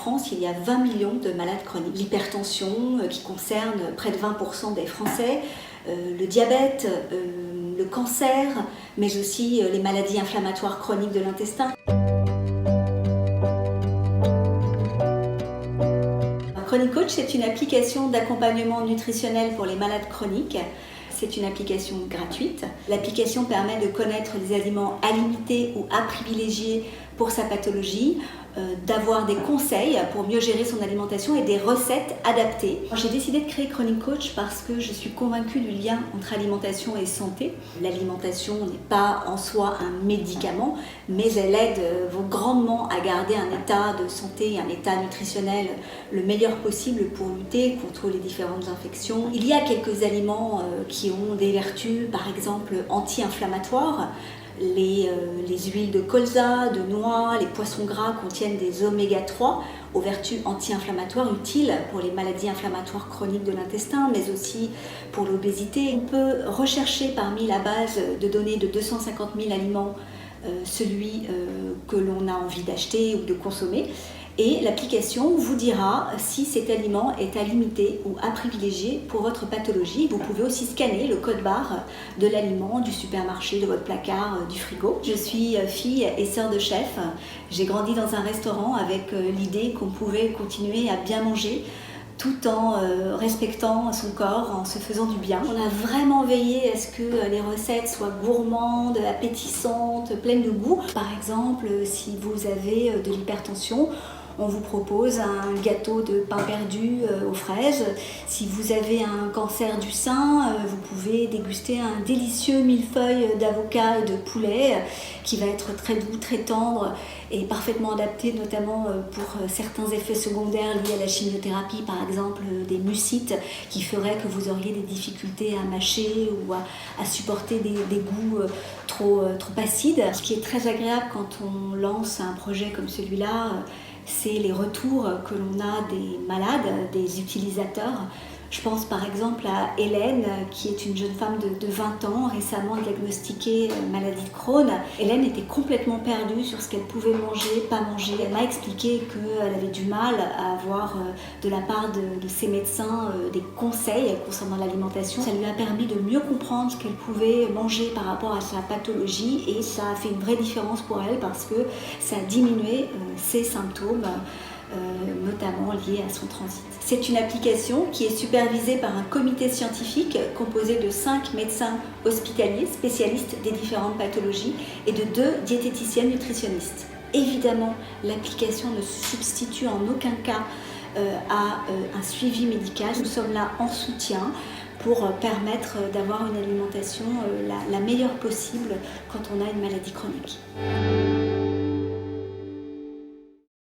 France, il y a 20 millions de malades chroniques. L'hypertension qui concerne près de 20% des Français, le diabète, le cancer, mais aussi les maladies inflammatoires chroniques de l'intestin. Chronic Coach, c'est une application d'accompagnement nutritionnel pour les malades chroniques. C'est une application gratuite. L'application permet de connaître les aliments à limiter ou à privilégier pour sa pathologie, d'avoir des conseils pour mieux gérer son alimentation et des recettes adaptées. J'ai décidé de créer Chronic Coach parce que je suis convaincue du lien entre alimentation et santé. L'alimentation n'est pas en soi un médicament, mais elle aide grandement à garder un état de santé, un état nutritionnel le meilleur possible pour lutter contre les différentes infections. Il y a quelques aliments qui ont des vertus, par exemple anti-inflammatoires. Les huiles de colza, de noix, les poissons gras contiennent des oméga 3 aux vertus anti-inflammatoires utiles pour les maladies inflammatoires chroniques de l'intestin, mais aussi pour l'obésité. On peut rechercher parmi la base de données de 250 000 aliments celui que l'on a envie d'acheter ou de consommer. Et l'application vous dira si cet aliment est à limiter ou à privilégier pour votre pathologie. Vous pouvez aussi scanner le code barre de l'aliment, du supermarché, de votre placard, du frigo. Je suis fille et sœur de chef. J'ai grandi dans un restaurant avec l'idée qu'on pouvait continuer à bien manger tout en respectant son corps, en se faisant du bien. On a vraiment veillé à ce que les recettes soient gourmandes, appétissantes, pleines de goût. Par exemple, si vous avez de l'hypertension, on vous propose un gâteau de pain perdu aux fraises. Si vous avez un cancer du sein, vous pouvez déguster un délicieux millefeuille d'avocat et de poulet qui va être très doux, très tendre et parfaitement adapté notamment pour certains effets secondaires liés à la chimiothérapie, par exemple des mucites qui feraient que vous auriez des difficultés à mâcher ou à supporter des goûts trop acides. Ce qui est très agréable quand on lance un projet comme celui-là, c'est les retours que l'on a des malades, des utilisateurs. Je pense par exemple à Hélène, qui est une jeune femme de 20 ans, récemment diagnostiquée maladie de Crohn. Hélène était complètement perdue sur ce qu'elle pouvait manger, pas manger. Elle m'a expliqué qu'elle avait du mal à avoir de la part de ses médecins des conseils concernant l'alimentation. Ça lui a permis de mieux comprendre ce qu'elle pouvait manger par rapport à sa pathologie et ça a fait une vraie différence pour elle parce que ça a diminué ses symptômes, notamment liés à son transit. C'est une application qui est supervisée par un comité scientifique composé de 5 médecins hospitaliers spécialistes des différentes pathologies et de 2 diététiciennes nutritionnistes. Évidemment, l'application ne se substitue en aucun cas à un suivi médical. Nous sommes là en soutien pour permettre d'avoir une alimentation la meilleure possible quand on a une maladie chronique.